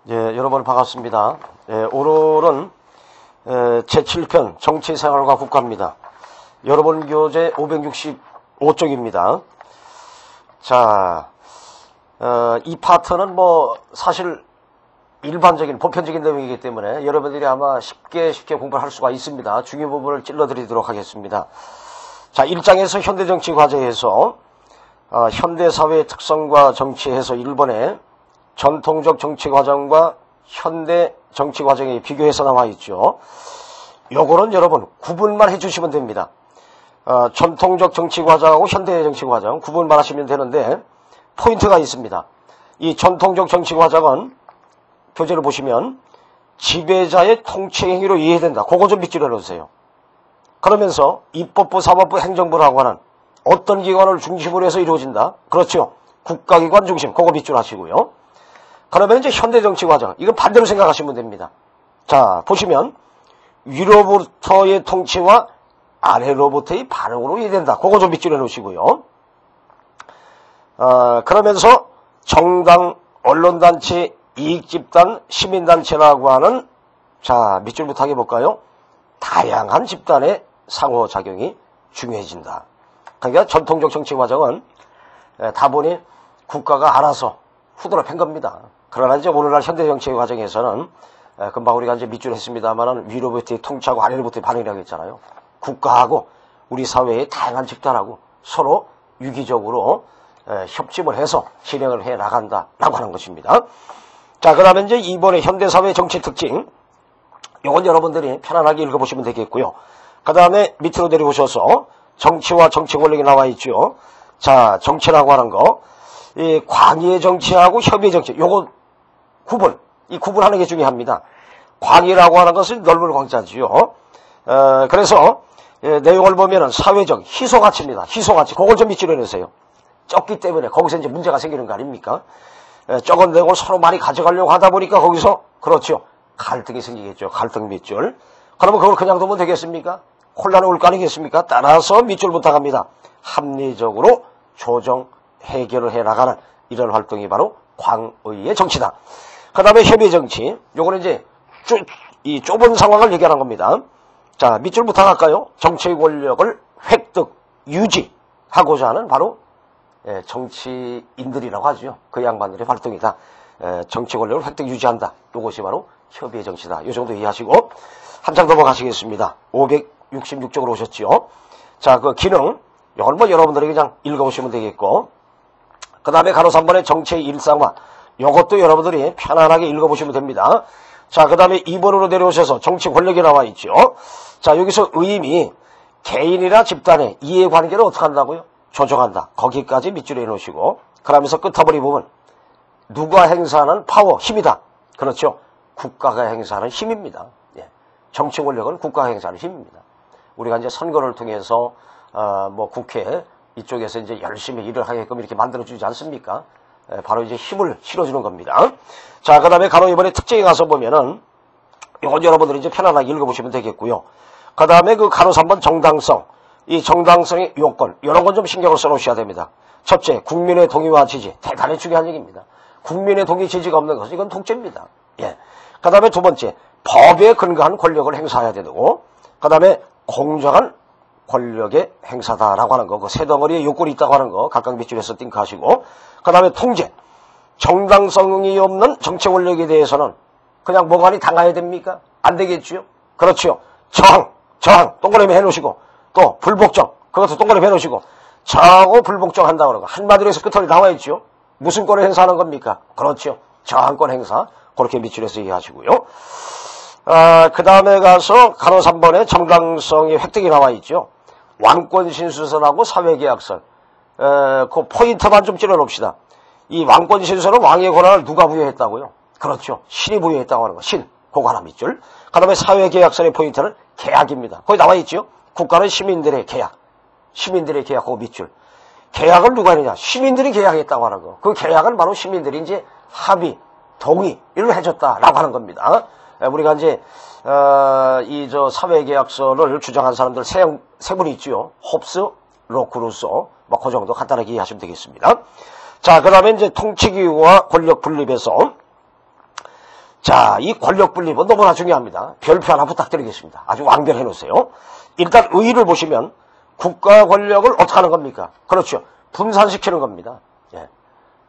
예, 여러분 반갑습니다. 예, 오늘은 제7편 정치생활과 국가입니다. 여러분 교재 565쪽입니다. 자, 이 파트는 사실 일반적인 보편적인 내용이기 때문에 여러분들이 아마 쉽게 공부를 할 수가 있습니다. 중요 부분을 찔러드리도록 하겠습니다. 자, 1장에서 현대정치 과제에서 현대사회의 특성과 정치에서 1번에 전통적 정치 과정과 현대 정치 과정에 비교해서 나와 있죠. 요거는 여러분 구분만 해주시면 됩니다. 전통적 정치 과정하고 현대 정치 과정 구분만 하시면 되는데 포인트가 있습니다. 이 전통적 정치 과정은 교재를 보시면 지배자의 통치 행위로 이해된다. 그거 좀 밑줄여 놓으세요. 그러면서 입법부, 사법부, 행정부라고 하는 어떤 기관을 중심으로 해서 이루어진다. 그렇죠. 국가기관 중심. 그거 밑줄 하시고요. 그러면 이제 현대정치 과정. 이건 반대로 생각하시면 됩니다. 자, 보시면 위로부터의 통치와 아래로부터의 반응으로 이해된다. 그거 좀 밑줄여 놓으시고요. 그러면서 정당, 언론단체, 이익집단, 시민단체라고 하는 자, 밑줄부터 해볼까요? 다양한 집단의 상호작용이 중요해진다. 그러니까 전통적 정치 과정은 다분히 국가가 알아서 후드로 팬 겁니다. 그러나 이제 오늘날 현대 정치 과정에서는 금방 우리가 이제 밑줄 했습니다만은 위로부터의 통치하고 아래로부터의 반응이라고 했잖아요. 국가하고 우리 사회의 다양한 집단하고 서로 유기적으로 협심을 해서 진행을 해 나간다라고 하는 것입니다. 자, 그다음에 이제 이번에 현대사회 정치 특징 이건 여러분들이 편안하게 읽어보시면 되겠고요. 그 다음에 밑으로 내려오셔서 정치와 정치 권력이 나와 있죠. 자, 정치라고 하는 거, 이 광의의 정치하고 협의의 정치, 요거 이 구분하는 게 중요합니다. 광의라고 하는 것은 넓은 광자지요. 그래서 내용을 보면은 사회적 희소가치입니다. 희소가치, 그걸 좀 밑줄여 놓으세요. 적기 때문에 거기서 이제 문제가 생기는 거 아닙니까? 적은 내용을 서로 많이 가져가려고 하다 보니까 거기서 그렇죠. 갈등이 생기겠죠. 갈등 밑줄. 그러면 그걸 그냥 두면 되겠습니까? 혼란이 올 거 아니겠습니까? 따라서 밑줄부터 갑니다. 합리적으로 조정, 해결을 해나가는 이런 활동이 바로 광의의 정치다. 그 다음에 협의 정치. 요거는 이제 이 좁은 상황을 얘기하는 겁니다. 자, 밑줄부터 갈까요? 정치 권력을 획득, 유지하고자 하는 바로 정치인들이라고 하죠. 그 양반들의 활동이다. 정치 권력을 획득, 유지한다. 요것이 바로 협의의 정치다. 요 정도 이해하시고 한장 넘어가시겠습니다. 566쪽으로 오셨죠. 자, 그 기능 이건 여러분들이 그냥 읽어보시면 되겠고 그 다음에 간호 3번의 정치의 일상화 요것도 여러분들이 편안하게 읽어보시면 됩니다. 자, 그 다음에 2번으로 내려오셔서 정치 권력이 나와 있죠. 자, 여기서 의미 개인이나 집단의 이해관계를 어떻게 한다고요? 조정한다. 거기까지 밑줄에 놓으시고 그러면서 끝터버리 부분 누가 행사하는 파워, 힘이다. 그렇죠. 국가가 행사하는 힘입니다. 예. 정치 권력은 국가가 행사하는 힘입니다. 우리가 이제 선거를 통해서 국회 이쪽에서 이제 열심히 일을 하게끔 이렇게 만들어주지 않습니까? 바로 이제 힘을 실어주는 겁니다. 자, 그 다음에 간호 이번에 특징에 가서 보면은 이건 여러분들이 이제 편안하게 읽어보시면 되겠고요. 그 다음에 그 간호 3번 정당성, 이 정당성의 요건 이런 건 좀 신경을 써놓으셔야 됩니다. 첫째, 국민의 동의와 지지 대단히 중요한 얘기입니다. 국민의 동의 지지가 없는 것은 이건 독재입니다. 예. 그 다음에 두 번째, 법에 근거한 권력을 행사해야 되고, 그 다음에 공정한 권력의 행사다라고 하는 거, 그 세 덩어리의 요건이 있다고 하는 거, 각각 밑줄에서 띵크하시고, 그 다음에 통제, 정당성이 없는 정치 권력에 대해서는 그냥 뭐가니 당해야 됩니까? 안 되겠지요? 그렇죠. 저항, 동그라미 해놓으시고, 또 불복종, 그것도 동그라미 해놓으시고, 저항하고 불복종 한다고 하는 거, 한마디로 해서 끝털이 나와 있죠? 무슨 권을 행사하는 겁니까? 그렇죠. 저항권 행사. 그렇게 밑줄에서 이해하시고요. 그 다음에 가서 간호 3번에 정당성의 획득이 나와 있죠. 왕권신수설하고 사회계약설. 그 포인트만 좀 찔러놓읍시다. 이 왕권신수설은 왕의 권한을 누가 부여했다고요? 그렇죠. 신이 부여했다고 하는 거. 신. 그거 하나 밑줄. 그 다음에 사회계약설의 포인트는 계약입니다. 거기 나와 있죠. 국가는 시민들의 계약. 시민들의 계약, 그거 밑줄. 계약을 누가 했느냐? 시민들이 계약했다고 하는 거. 그 계약은 바로 시민들이 이제 합의, 동의를 해줬다라고 하는 겁니다. 우리가 이제 사회계약서를 주장한 사람들 세 분이 있죠. 홉스, 로크, 루소. 그 정도 간단하게 이해하시면 되겠습니다. 자, 그 다음에 이제 통치기구와 권력 분립에서 자, 이 권력 분립은 너무나 중요합니다. 별표 하나 부탁드리겠습니다. 아주 완결해 놓으세요. 일단 의의를 보시면 국가 권력을 어떻게 하는 겁니까? 그렇죠. 분산시키는 겁니다. 예.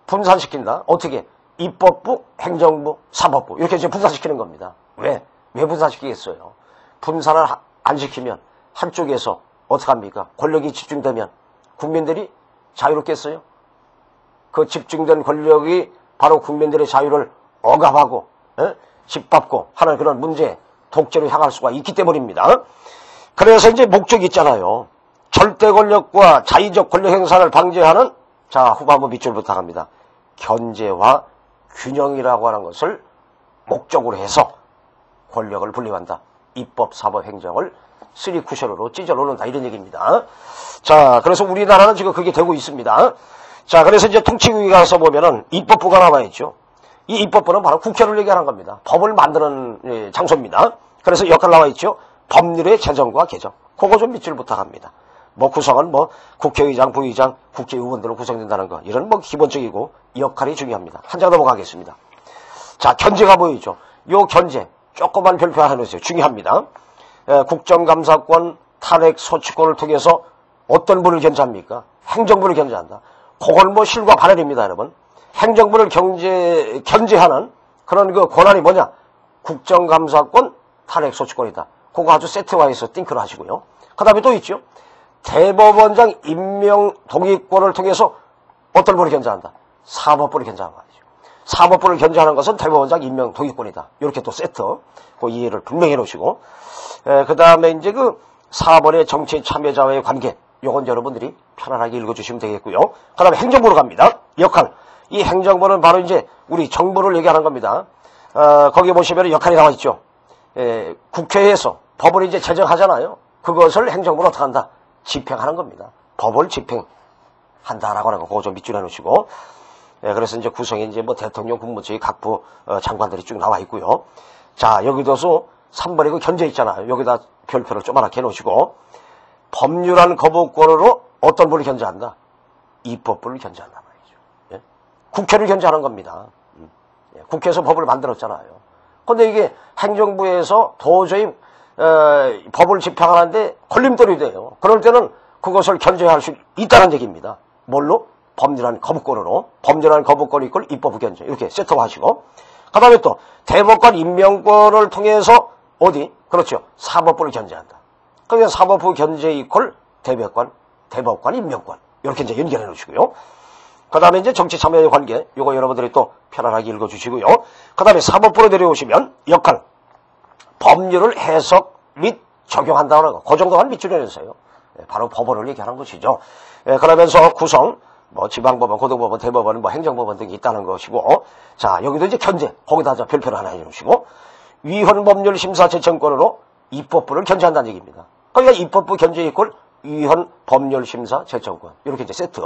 분산시킨다. 어떻게? 입법부, 행정부, 사법부 이렇게 이제 분산시키는 겁니다. 왜? 왜 분산시키겠어요? 분산을 안 시키면 한쪽에서 어떻게 합니까? 권력이 집중되면 국민들이 자유롭겠어요? 그 집중된 권력이 바로 국민들의 자유를 억압하고 짓밟고 하는 그런 문제, 독재로 향할 수가 있기 때문입니다. 그래서 이제 목적이 있잖아요. 절대 권력과 자의적 권력 행사를 방지하는 자 후반부 밑줄 부탁합니다. 견제와 균형이라고 하는 것을 목적으로 해서 권력을 분립한다. 입법, 사법, 행정을 3쿠션으로 찢어놓는다 이런 얘기입니다. 자, 그래서 우리나라는 지금 그게 되고 있습니다. 자, 그래서 이제 통치국에 가서 보면은 입법부가 나와 있죠. 이 입법부는 바로 국회를 얘기하는 겁니다. 법을 만드는 장소입니다. 그래서 역할 나와 있죠. 법률의 제정과 개정. 그거 좀 밑줄 부탁합니다. 뭐 구성은 뭐 국회의장, 부의장, 국회의원들로 구성된다는 거. 이런 뭐 기본적이고 역할이 중요합니다. 한 장 넘어가겠습니다. 자, 견제가 보이죠. 요 견제 조그만 별표 하나 해놓으세요. 중요합니다. 국정감사권, 탄핵, 소추권을 통해서 어떤 분을 견제합니까? 행정부를 견제한다. 그건 뭐 실과 반열입니다, 여러분. 행정부를 견제하는 그런 그 권한이 뭐냐? 국정감사권, 탄핵, 소추권이다. 그거 아주 세트화해서 띵크를 하시고요. 그 다음에 또 있죠. 대법원장 임명 동의권을 통해서 어떤 분을 견제한다? 사법부를 견제하는 거 아니죠. 사법부를 견제하는 것은 대법원장 임명 동의권이다. 이렇게 또 세트, 그 이해를 분명히 해놓으시고, 그 다음에 이제 그 4번의 정치 참여자와의 관계, 요건 여러분들이 편안하게 읽어주시면 되겠고요. 그 다음에 행정부로 갑니다. 역할. 이 행정부는 바로 이제 우리 정부를 얘기하는 겁니다. 거기 보시면 역할이 나와 있죠. 국회에서 법을 이제 제정하잖아요. 그것을 행정부는 어떻게 한다? 집행하는 겁니다. 법을 집행한다라고 하는 거, 그거 좀 밑줄해 놓으시고. 그래서 이제 구성에 이제 뭐 대통령, 국무총리, 각부 장관들이 쭉 나와 있고요. 자, 여기도서 3번에 그 견제 있잖아요. 여기다 별표를 조그맣게 해 놓으시고. 법률안 거부권으로 어떤 분을 견제한다? 입법부를 견제한단 말이죠. 예? 국회를 견제하는 겁니다. 국회에서 법을 만들었잖아요. 근데 이게 행정부에서 도저히 법을 집행하는데 걸림돌이 돼요. 그럴 때는 그것을 견제할 수 있다는 얘기입니다. 뭘로? 법률안 거부권으로. 법률안 거부권이 있고 입법부 견제. 이렇게 세트화하시고. 그 다음에 또 대법관 임명권을 통해서 어디? 그렇죠. 사법부를 견제한다. 그러니까 사법부 견제 이퀄 대법관 임명권. 이렇게 이제 연결해 놓으시고요. 그 다음에 이제 정치 참여의 관계. 요거 여러분들이 또 편안하게 읽어주시고요. 그 다음에 사법부로 내려오시면 역할. 법률을 해석 및 적용한다는 거. 그 정도만 밑줄여 놓으세요. 바로 법원을 얘기하는 것이죠. 그러면서 구성, 뭐 지방법원, 고등법원, 대법원, 뭐 행정법원 등이 있다는 것이고. 자, 여기도 이제 견제. 거기다 별표를 하나 해놓으시고. 위헌법률 심사 제청권으로 입법부를 견제한다는 얘기입니다. 그러니까 입법부 견제 이꼴 위헌 법률 심사 제청권. 이렇게 이제 세트.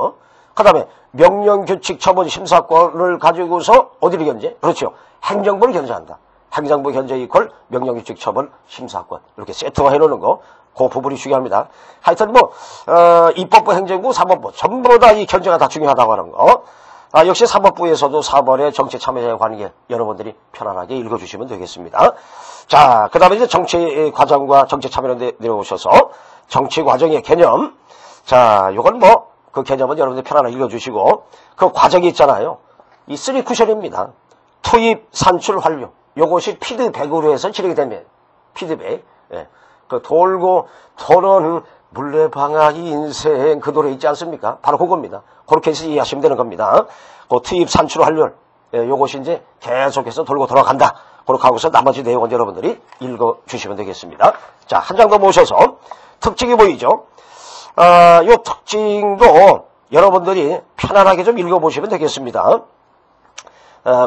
그 다음에 명령규칙 처분 심사권을 가지고서 어디를 견제? 그렇죠. 행정부를 견제한다. 행정부 견제 이퀄 명령규칙 처분 심사권. 이렇게 세트화 해놓는 거. 그 부분이 중요합니다. 하여튼 뭐, 입법부, 행정부, 사법부. 전부 다 이 견제가 다 중요하다고 하는 거. 역시 사법부에서도 4번의 정치 참여자의 관계 여러분들이 편안하게 읽어주시면 되겠습니다. 자, 그 다음에 이제 정치 과정과 정치 참여로 내려오셔서 정치 과정의 개념. 자, 요건 뭐, 그 개념은 여러분들이 편안하게 읽어주시고, 그 과정이 있잖아요. 이 3쿠션입니다. 투입, 산출, 완료. 요것이 피드백으로 해서 진행이 됩니다. 피드백. 예. 그 돌고 도는 물레방아 인생 그 노래 있지 않습니까? 바로 그겁니다. 그렇게 해서 이해하시면 되는 겁니다. 그 투입, 산출, 완료. 예, 요것이 이제 계속해서 돌고 돌아간다. 그렇게 하고서 나머지 내용은 여러분들이 읽어주시면 되겠습니다. 자, 한 장 더 모셔서 특징이 보이죠? 요 특징도 여러분들이 편안하게 좀 읽어보시면 되겠습니다.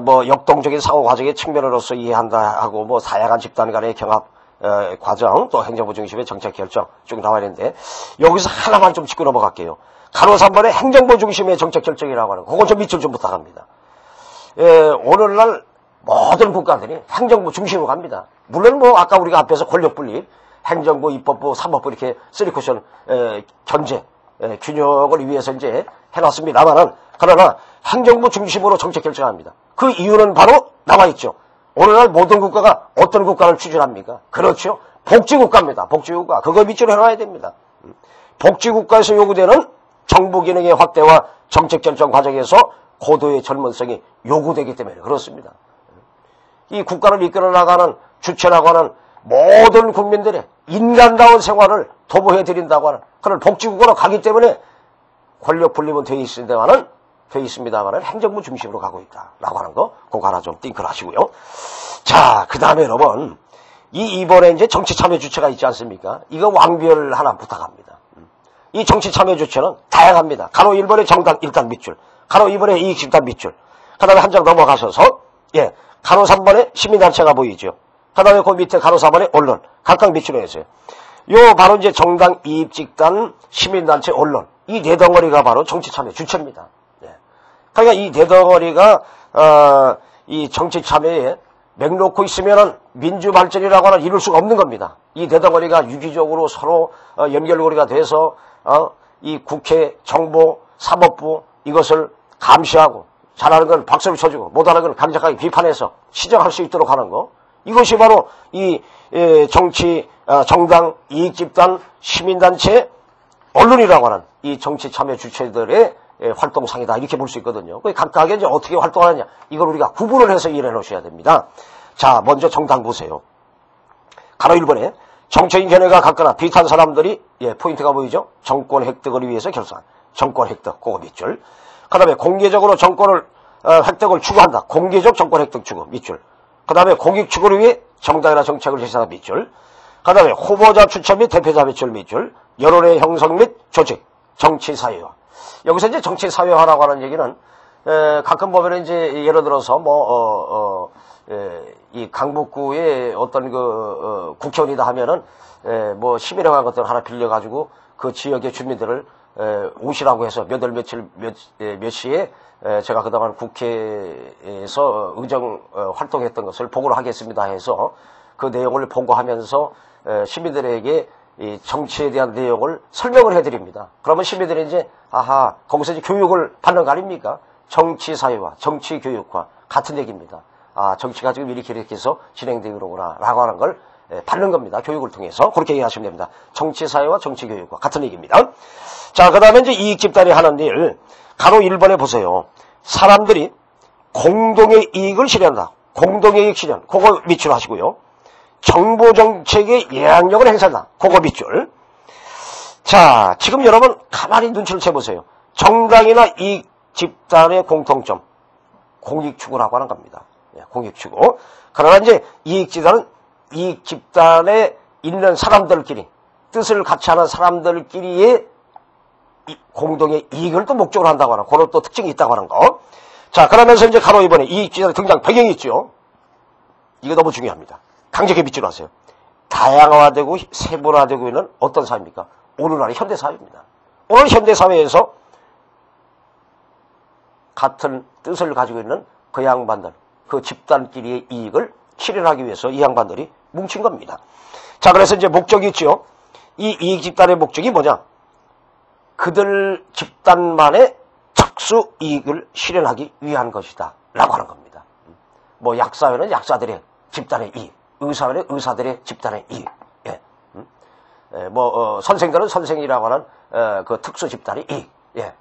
뭐 역동적인 상호 과정의 측면으로서 이해한다 하고 뭐 다양한 집단 간의 경합 과정 또 행정부 중심의 정책 결정 쭉 나와 있는데 여기서 하나만 좀 짚고 넘어갈게요. 가로 3번의 행정부 중심의 정책 결정이라고 하는 거 그건 좀 밑줄 좀 부탁합니다. 오늘날 모든 국가들이 행정부 중심으로 갑니다. 물론 뭐 아까 우리가 앞에서 권력 분립 행정부, 입법부, 사법부 이렇게 3쿠션 견제 균형을 위해서 이제 해놨습니다만은 그러나 행정부 중심으로 정책 결정합니다. 그 이유는 바로 나와 있죠. 오늘날 모든 국가가 어떤 국가를 추진합니까? 그렇죠. 복지국가입니다. 복지국가. 그거 밑으로 해놔야 됩니다. 복지국가에서 요구되는 정부 기능의 확대와 정책 결정 과정에서 고도의 전문성이 요구되기 때문에 그렇습니다. 이 국가를 이끌어 나가는 주체라고 하는 모든 국민들의 인간다운 생활을 도모해드린다고 하는 그런 복지국가로 가기 때문에 권력 분립은 되어 있습니다만은 행정부 중심으로 가고 있다라고 하는 거 그거 하나 좀 띵크를 하시고요. 자, 그 다음에 여러분 이번에 이제 정치 참여 주체가 있지 않습니까? 이거 왕별 하나 부탁합니다. 이 정치 참여 주체는 다양합니다. 간호 1번의 정당 1단 밑줄, 간호 2번의 이익 집단 밑줄, 그 다음에 한 장 넘어가셔서 예, 간호 3번의 시민단체가 보이죠. 그 다음에 그 밑에 간호 4번의 언론 각각 밑줄에 있어요. 요 바로 이제 정당, 이익 집단, 시민단체, 언론 이 네 덩어리가 바로 정치 참여 주체입니다. 예. 그러니까 이 네 덩어리가 이 정치 참여에 맥 놓고 있으면은 민주 발전이라고 하는 이룰 수가 없는 겁니다. 이 네 덩어리가 유기적으로 서로 연결고리가 돼서 이 국회, 정보, 사법부 이것을 감시하고 잘하는 건 박수를 쳐주고 못하는 건 강력하게 비판해서 시정할 수 있도록 하는 거. 이것이 바로 이 정치, 정당, 이익집단, 시민단체, 언론이라고 하는 이 정치 참여 주체들의 활동상이다. 이렇게 볼 수 있거든요. 각각에 이제 어떻게 활동하느냐. 이걸 우리가 구분을 해서 이해해 놓으셔야 됩니다. 자, 먼저 정당 보세요. 간호 1번에 정치인 견해가 같거나 비슷한 사람들이 포인트가 보이죠? 정권 획득을 위해서 결성한 정권 획득, 그거 밑줄. 그 다음에 공개적으로 정권을 획득을 추구한다. 공개적 정권 획득 추구, 밑줄. 그 다음에 공익 추구를 위해 정당이나 정책을 제시한다, 밑줄. 그 다음에 후보자 추천 및 대표자 배출 밑줄. 여론의 형성 및 조직, 정치사회화. 여기서 이제 정치사회화라고 하는 얘기는 가끔 보면 이제 예를 들어서 이 강북구의 어떤 국회의원이다 하면은 뭐 시민회관 같은 거 하나 빌려가지고 그 지역의 주민들을 오시라고 해서 몇 시에 제가 그동안 국회에서 의정 활동했던 것을 보고를 하겠습니다 해서 그 내용을 보고하면서 시민들에게 이 정치에 대한 내용을 설명을 해드립니다. 그러면 시민들이 이제 아하 거기서 이제 교육을 받는 거 아닙니까? 정치 사회화, 정치 교육화 같은 얘기입니다. 아 정치가 지금 이렇게 해서 진행되는구나 라고 하는 걸 받는 겁니다. 교육을 통해서 그렇게 이해하시면 됩니다. 정치 사회와 정치 교육과 같은 얘기입니다. 자, 그 다음에 이제 이익 집단이 하는 일 간호 1번에 보세요. 사람들이 공동의 이익을 실현한다. 공동의 이익 실현 그거 밑줄 하시고요. 정보 정책의 영향력을 행사한다. 그거 밑줄. 자, 지금 여러분 가만히 눈치를 채보세요. 정당이나 이익 집단의 공통점 공익 추구라고 하는 겁니다. 공익 추구. 그러나 이제 이익 집단은 이익 집단에 있는 사람들끼리 뜻을 같이 하는 사람들끼리의 공동의 이익을 또 목적으로 한다고 하는 그런 또 특징이 있다고 하는 거. 자, 그러면서 이제 간호 이번에 이익 집단의 등장 배경이 있죠. 이거 너무 중요합니다. 강력히 밑줄 하세요. 다양화되고 세분화되고 있는 어떤 사회입니까? 오늘날의 현대사회입니다. 오늘 현대사회에서 같은 뜻을 가지고 있는 그 양반들, 그 집단끼리의 이익을 실현하기 위해서 이 양반들이 뭉친 겁니다. 자, 그래서 이제 목적이 있죠. 이 이익 집단의 목적이 뭐냐? 그들 집단만의 특수 이익을 실현하기 위한 것이다. 라고 하는 겁니다. 뭐 약사회는 약사들의 집단의 이익, 의사회는 의사들의 집단의 이익, 선생들은 선생이라고 하는 그 특수 집단의 이익,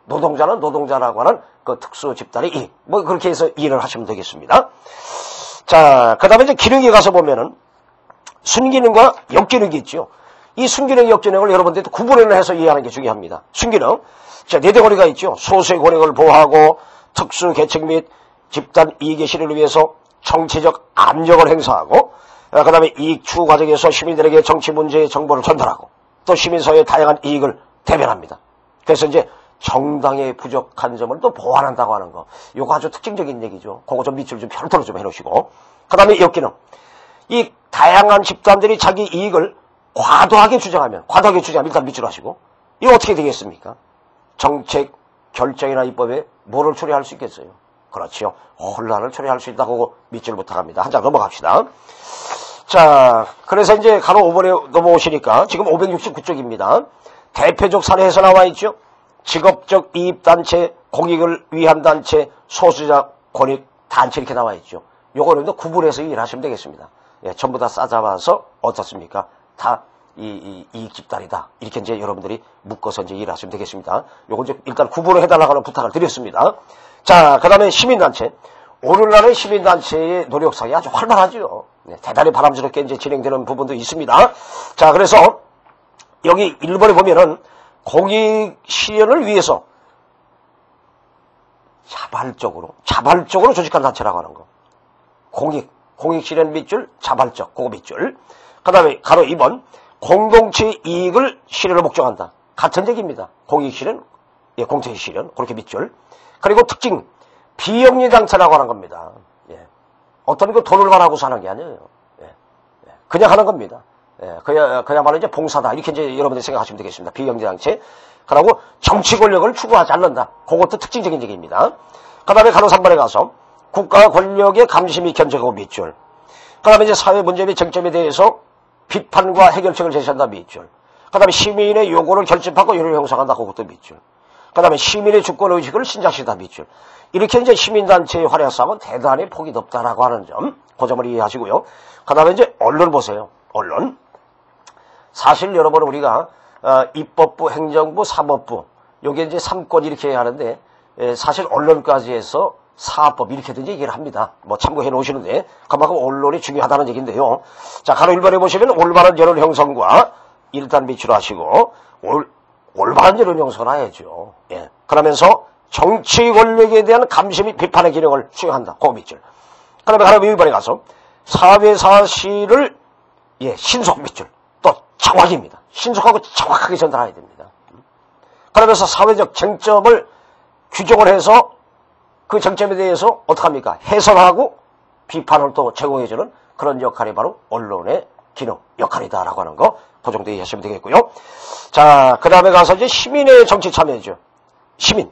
노동자는 노동자라고 하는 그 특수 집단의 이익, 뭐 그렇게 해서 이해를 하시면 되겠습니다. 자, 그 다음에 이제 기능에 가서 보면은 순기능과 역기능이 있죠. 이 순기능, 역기능을 여러분들도 구분을 해서 이해하는 게 중요합니다. 순기능, 자, 네 덩어리가 있죠. 소수의 권익을 보호하고 특수 계층 및 집단 이익의 실현을 위해서 정치적 압력을 행사하고, 그 다음에 이익 추구 과정에서 시민들에게 정치 문제의 정보를 전달하고, 또 시민사회의 다양한 이익을 대변합니다. 그래서 이제 정당의 부족한 점을 또 보완한다고 하는 거. 이거 아주 특징적인 얘기죠. 그거 좀 밑줄 좀 별도로 좀 해놓으시고. 그 다음에 역기능. 이 다양한 집단들이 자기 이익을 과도하게 주장하면 일단 밑줄 하시고. 이거 어떻게 되겠습니까? 정책, 결정이나 입법에 뭐를 초래할 수 있겠어요? 그렇지요. 혼란을 초래할 수 있다고 밑줄 부탁합니다. 한 장 넘어갑시다. 자, 그래서 이제 간호 5번에 넘어오시니까 지금 569쪽입니다. 대표적 사례에서 나와 있죠. 직업적 이입단체, 공익을 위한 단체, 소수자 권익 단체 이렇게 나와 있죠. 요거는 구분해서 일하시면 되겠습니다. 예, 전부 다 싸잡아서 어떻습니까? 다 이익 집단이다. 이렇게 이제 여러분들이 묶어서 이제 일하시면 되겠습니다. 요거 이제 일단 구분을 해달라고 하는 부탁을 드렸습니다. 자, 그 다음에 시민단체. 오늘날의 시민단체의 노력상이 아주 활발하죠. 네, 대단히 바람스럽게 이제 진행되는 부분도 있습니다. 자, 그래서 여기 1번에 보면은 공익 실현을 위해서 자발적으로 조직한 단체라고 하는 거. 공익 실현 밑줄, 자발적, 그거 밑줄. 그 다음에 가로 2번, 공동체 이익을 실현을 목적한다. 같은 얘기입니다. 공익 실현, 예, 공동체 실현, 그렇게 밑줄. 그리고 특징, 비영리 단체라고 하는 겁니다. 예. 어떤 그 돈을 바라고 사는 게 아니에요. 예. 예. 그냥 하는 겁니다. 예. 그야말로 이제 봉사다. 이렇게 이제 여러분들이 생각하시면 되겠습니다. 비영리 단체. 그리고 정치 권력을 추구하지 않는다. 그것도 특징적인 얘기입니다. 그 다음에 가로 3번에 가서 국가 권력의 감심이 견적하고 밑줄. 그 다음에 이제 사회 문제 및 쟁점에 대해서 비판과 해결책을 제시한다. 밑줄. 그 다음에 시민의 요구를 결집하고 이를 형성한다. 그것도 밑줄. 그 다음에 시민의 주권의식을 신작시다. 밑줄. 이렇게 이제 시민단체의 활약상은 대단히 폭이 높다라고 하는 점, 그 점을 이해하시고요. 그 다음에 이제 언론 보세요. 언론. 사실 여러분 우리가 입법부, 행정부, 사법부, 요게 이제 3권 이렇게 하는데, 사실 언론까지 해서 사법 이렇게도 얘기를 합니다. 뭐 참고해 놓으시는데, 그만큼 언론이 중요하다는 얘기인데요. 자, 가로 1번에 보시면 올바른 여론 형성과 일단 밑줄 하시고, 올바른 여론 형성을 해야죠. 예. 그러면서 정치 권력에 대한 감시 및 비판의 기능을 수행한다. 그 밑줄. 그 다음에 가로 2번에 가서 사회 사실을, 예, 신속 밑줄. 또 정확입니다. 신속하고 정확하게 전달해야 됩니다. 그러면서 사회적 쟁점을 규정을 해서 그 쟁점에 대해서 어떡합니까? 해설하고 비판을 또 제공해주는 그런 역할이 바로 언론의 기능, 역할이다라고 하는 거, 그 정도 이해하시면 되겠고요. 자, 그 다음에 가서 이제 시민의 정치 참여죠. 시민.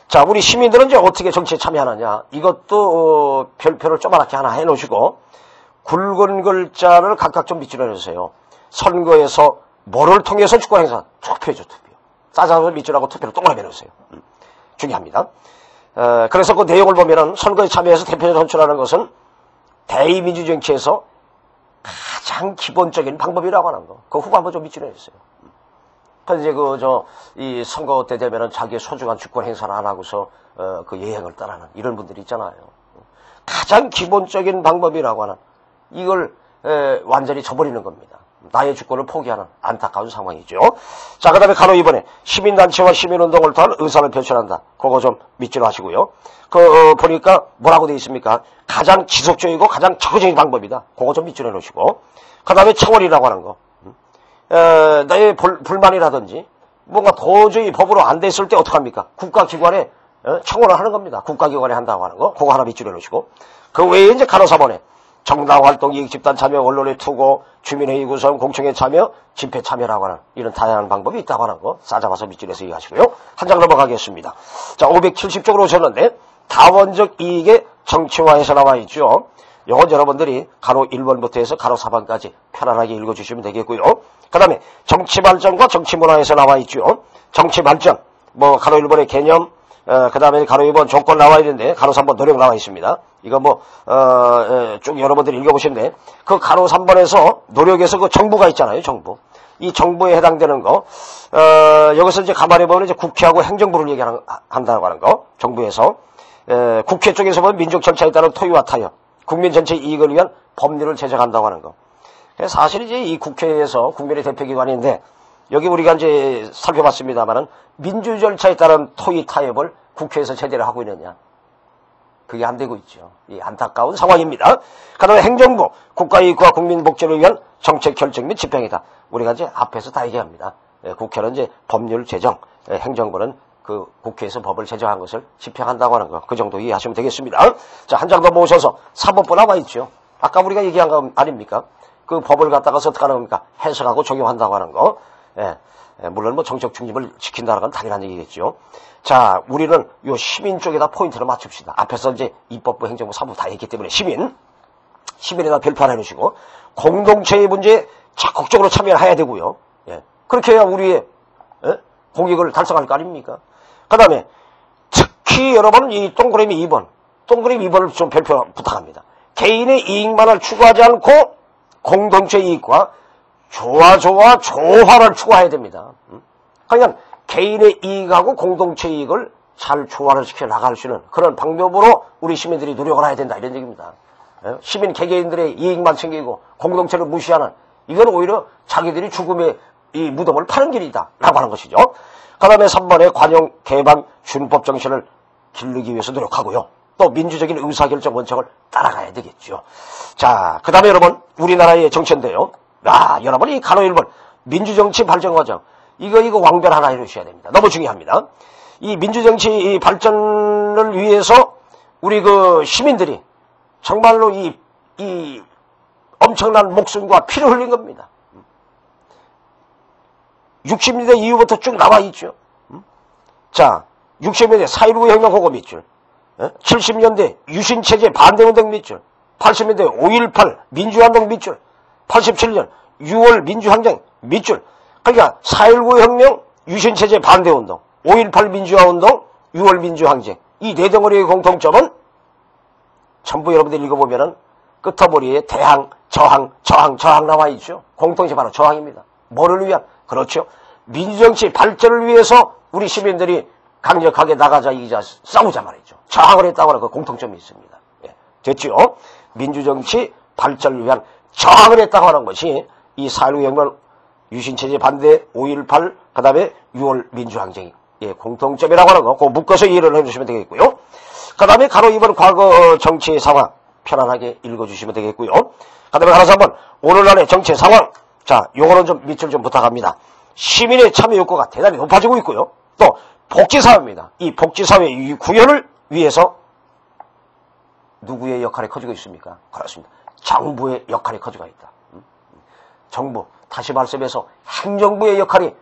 자, 우리 시민들은 이제 어떻게 정치에 참여하느냐. 이것도 별표를 조그맣게 하나 해놓으시고, 굵은 글자를 각각 좀 밑줄여 주세요. 선거에서 뭐를 통해서 주권 행사? 투표죠, 투표. 짜자서 밑줄하고 투표를 동그라미 해놓으세요. 중요합니다. 그래서 그 내용을 보면은 선거에 참여해서 대표자 선출하는 것은 대의민주 정치에서 가장 기본적인 방법이라고 하는 거. 그 후보 한번 좀 밑줄여 주세요. 그래서 이제 이 선거 때 되면은 자기의 소중한 주권 행사를 안 하고서, 그 예행을 따르는 이런 분들이 있잖아요. 가장 기본적인 방법이라고 하는 이걸, 완전히 저버리는 겁니다. 나의 주권을 포기하는 안타까운 상황이죠. 자, 그 다음에 가로 2번에 시민단체와 시민운동을 통한 의사를 표출한다. 그거 좀 밑줄 하시고요. 보니까 뭐라고 되어 있습니까? 가장 지속적이고 가장 적극적인 방법이다. 그거 좀 밑줄해 놓으시고. 그 다음에 청원이라고 하는 거. 나의 불만이라든지 뭔가 도저히 법으로 안 됐을 때 어떡합니까? 국가기관에 청원을 하는 겁니다. 국가기관에 한다고 하는 거. 그거 하나 밑줄해 놓으시고. 그 외에 이제 가로 4번에 정당활동, 이익집단 참여, 언론의 투고, 주민회의 구성, 공청회 참여, 집회 참여라고 하는 이런 다양한 방법이 있다고 하는 거 싸잡아서 밑줄에서 이해하시고요. 한 장 넘어가겠습니다. 자, 570쪽으로 오셨는데 다원적 이익의 정치화에서 나와 있죠. 이건 여러분들이 가로 1번부터 해서 가로 4번까지 편안하게 읽어주시면 되겠고요. 그 다음에 정치발전과 정치문화에서 나와 있죠. 정치발전, 뭐 가로 1번의 개념, 그 다음에 가로 2번 조건 나와 있는데 가로 3번 노력 나와 있습니다. 이거 쭉 여러분들이 읽어보시는데 그 가로 3번에서 노력에서 그 정부가 있잖아요. 정부. 이 정부에 해당되는 거, 여기서 이제 가만히 보면 이제 국회하고 행정부를 얘기한다고 하는 거. 정부에서. 국회 쪽에서 보면 민족 절차에 따른 토의와 타협, 국민 전체 이익을 위한 법률을 제정한다고 하는 거. 사실 이제 이 국회에서 국민의 대표기관인데 여기 우리가 이제 살펴봤습니다만은 민주 절차에 따른 토의 타협을 국회에서 제대로 하고 있느냐. 그게 안 되고 있죠. 이 안타까운 상황입니다. 그 다음에 행정부, 국가이익과 국민 복지를 위한 정책 결정 및 집행이다. 우리가 이제 앞에서 다 얘기합니다. 국회는 이제 법률 제정, 행정부는 그 국회에서 법을 제정한 것을 집행한다고 하는 거. 그 정도 이해하시면 되겠습니다. 자, 한 장 더 모셔서 사법부 나와 있죠. 아까 우리가 얘기한 거 아닙니까? 그 법을 갖다가서 어떻게 하는 겁니까? 해석하고 적용한다고 하는 거. 물론 뭐 정책 중립을 지킨다는 건 당연한 얘기겠죠. 자, 우리는 요 시민 쪽에다 포인트를 맞춥시다. 앞에서 이제 입법부, 행정부, 사법부 다 했기 때문에 시민에다 별표 하나 해놓으시고 공동체의 문제에 적극적으로 참여를 해야 되고요. 그렇게 해야 우리의 공익을 달성할 거 아닙니까? 그 다음에 특히 여러분 이 동그라미 2번을 좀 별표 부탁합니다. 개인의 이익만을 추구하지 않고 공동체 이익과 조화를 추구해야 됩니다. 그러니까 개인의 이익하고 공동체 이익을 잘 조화를 시켜 나갈 수 있는 그런 방법으로 우리 시민들이 노력을 해야 된다 이런 얘기입니다. 시민 개개인들의 이익만 챙기고 공동체를 무시하는 이건 오히려 자기들이 죽음의 이 무덤을 파는 길이다 라고 하는 것이죠. 그 다음에 3번에 관용 개방 준법 정신을 기르기 위해서 노력하고요. 또 민주적인 의사결정 원칙을 따라가야 되겠죠. 자, 그 다음에 여러분 우리나라의 정치인데요. 여러분 이 간호 1번 민주정치 발전 과정 이거 왕별 하나 해주셔야 됩니다. 너무 중요합니다. 이 민주정치 발전을 위해서 우리 그 시민들이 정말로 이 엄청난 목숨과 피를 흘린 겁니다. 60년대 이후부터 쭉 나와 있죠. 자, 60년대 4.19 혁명 호거 밑줄, 70년대 유신체제 반대운동 밑줄, 80년대 5.18 민주화운동 밑줄, 87년 6월 민주항쟁 밑줄. 그러니까 4.19 혁명, 유신체제 반대운동, 5.18 민주화운동, 6월 민주항쟁. 이 네 덩어리의 공통점은 전부 여러분들 읽어보면은 끄트머리에 대항, 저항 나와 있죠. 공통점 바로 저항입니다. 뭐를 위한? 그렇죠. 민주정치 발전을 위해서 우리 시민들이 강력하게 나가자, 이기자, 싸우자 말이죠. 저항을 했다고 하는 그 공통점이 있습니다. 예, 됐죠? 민주정치 발전을 위한 저항을 했다고 하는 것이 이 4.19 혁명, 유신체제 반대, 5.18, 그 다음에 6월 민주항쟁이 공통점이라고 하는 거, 그거 묶어서 이해를 해주시면 되겠고요. 그 다음에 가로 2번 과거 정치 상황 편안하게 읽어주시면 되겠고요. 그 다음에 가로 3번 오늘날의 정치 상황. 자, 요거는 좀 밑줄 좀 부탁합니다. 시민의 참여 욕구가 대단히 높아지고 있고요. 또 복지사회입니다. 이 복지사회 이 구현을 위해서 누구의 역할이 커지고 있습니까? 그렇습니다. 정부의 역할이 커지고 있다. 정부, 다시 말씀해서 행정부의 역할이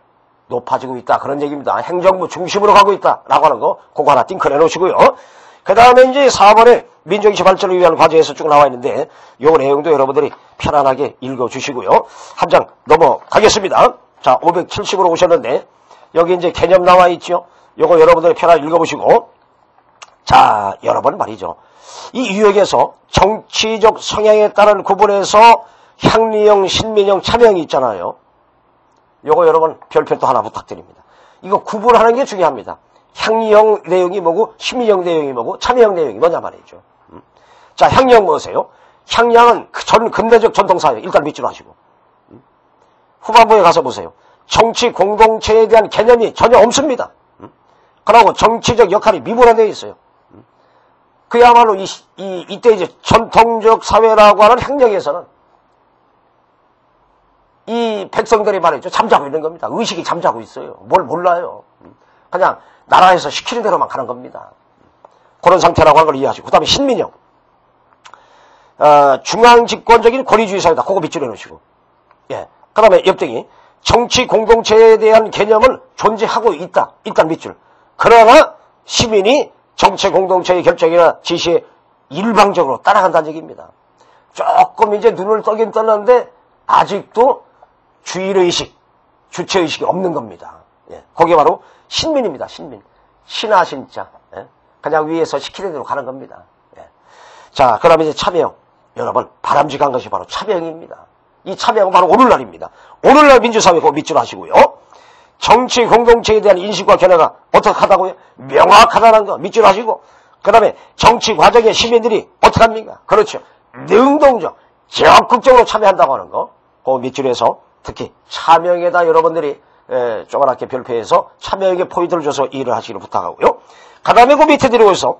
높아지고 있다. 그런 얘기입니다. 행정부 중심으로 가고 있다. 라고 하는 거, 그거 하나 띵크내 놓으시고요. 그 다음에 이제 4번에 민정치 발전을 위한 과제에서 쭉 나와 있는데, 요 내용도 여러분들이 편안하게 읽어주시고요. 한 장 넘어가겠습니다. 자, 570으로 오셨는데, 여기 이제 개념 나와 있죠. 요거 여러분들이 편안하게 읽어보시고, 자, 여러분 말이죠. 이 유역에서 정치적 성향에 따른 구분해서 향리형, 신민형, 참여형이 있잖아요. 요거 여러분 별표 또 하나 부탁드립니다. 이거 구분하는 게 중요합니다. 향리형 내용이 뭐고, 신민형 내용이 뭐고, 참여형 내용이 뭐냐 말이죠. 자, 향리형 뭐세요? 향리형은 근대적 전통사회, 일단 밑줄 하시고. 후반부에 가서 보세요. 정치 공동체에 대한 개념이 전혀 없습니다. 그러고 정치적 역할이 미분화되어 있어요. 그야말로 이때 이제 전통적 사회라고 하는 행령에서는 이 백성들이 말이죠. 잠자고 있는 겁니다. 의식이 잠자고 있어요. 뭘 몰라요. 그냥 나라에서 시키는 대로만 가는 겁니다. 그런 상태라고 하는 걸 이해하시고. 그 다음에 신민형. 중앙집권적인 권위주의 사회다. 그거 밑줄에 놓으시고. 예. 그 다음에 옆등이 정치 공동체에 대한 개념은 존재하고 있다. 일단 밑줄. 그러나 시민이 정치 공동체의 결정이나 지시에 일방적으로 따라간다는 얘기입니다. 조금 이제 눈을 떠긴 떴는데 아직도 주의의식, 주체의식이 없는 겁니다. 예. 그게 바로 신민입니다. 신민. 신하 신자. 예. 그냥 위에서 시키는 대로 가는 겁니다. 예. 자, 그 다음에 이제 참여형. 여러분, 바람직한 것이 바로 참여형입니다. 이 참여형은 바로 오늘날입니다. 오늘날 민주사회 그거 밑줄 하시고요. 정치 공동체에 대한 인식과 견해가 어떻게 하다고요? 명확하다는 거 밑줄 하시고, 그 다음에 정치 과정에 시민들이 어떻게 합니까? 그렇죠. 능동적, 적극적으로 참여한다고 하는 거, 그 밑줄에서 특히 참여형에다 여러분들이 조그맣게 별표해서 참여형의 포인트를 줘서 이해를 하시기를 부탁하고요. 그 다음에 그 밑에 들어오셔서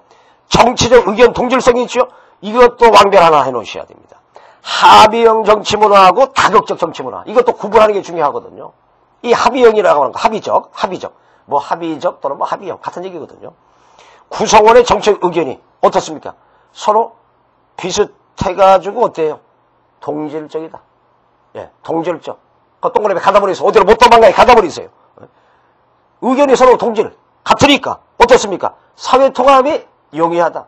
정치적 의견 동질성이 있죠. 이것도 왕별 하나 해놓으셔야 됩니다. 합의형 정치문화하고 다극적 정치문화. 이것도 구분하는 게 중요하거든요. 이 합의형이라고 하는 거, 합의적. 뭐 합의적 또는 뭐 합의형. 같은 얘기거든요. 구성원의 정책 의견이 어떻습니까? 서로 비슷해가지고 어때요? 동질적이다. 예, 동질적. 그 동그라미 가다버리세요. 어디로 못 도망가요? 가다버리세요. 의견이 서로 동질. 같으니까. 어떻습니까? 사회통합이 용이하다.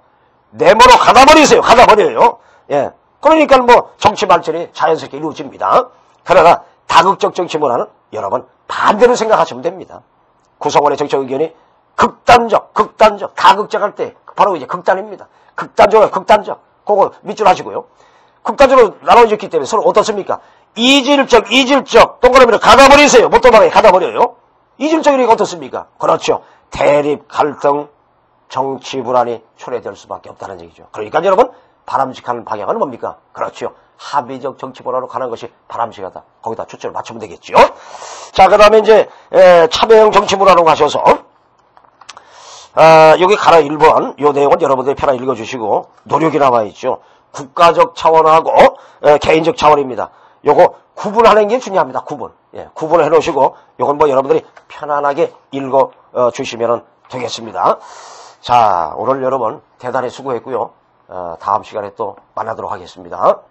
네모로 가다버리세요. 가다버려요. 예. 그러니까 뭐 정치 발전이 자연스럽게 이루어집니다. 그러나 다극적 정치문화는 여러분 반대로 생각하시면 됩니다. 구성원의 정책 의견이 극단적, 다극적 할 때 바로 이제 극단입니다. 극단적. 그거 밑줄 하시고요. 극단적으로 나눠졌기 때문에 서로 어떻습니까? 이질적, 동그라미를 가다버리세요. 못 도망가게 가다버려요. 이질적이니까 어떻습니까? 그렇죠. 대립, 갈등, 정치 불안이 초래될 수밖에 없다는 얘기죠. 그러니까 여러분, 바람직한 방향은 뭡니까? 그렇죠. 합의적 정치 불안으로 가는 것이 바람직하다. 거기다 초점을 맞추면 되겠죠. 자, 그 다음에 이제, 참여형 정치 불안으로 가셔서, 여기 가라 1번, 요 내용은 여러분들이 편하게 읽어주시고, 노력이 나와있죠. 국가적 차원하고, 개인적 차원입니다. 요거 구분하는 게 중요합니다. 구분. 예, 구분을 해 놓으시고, 요건 뭐 여러분들이 편안하게 읽어 주시면 되겠습니다. 자, 오늘 여러분 대단히 수고했고요. 다음 시간에 또 만나도록 하겠습니다.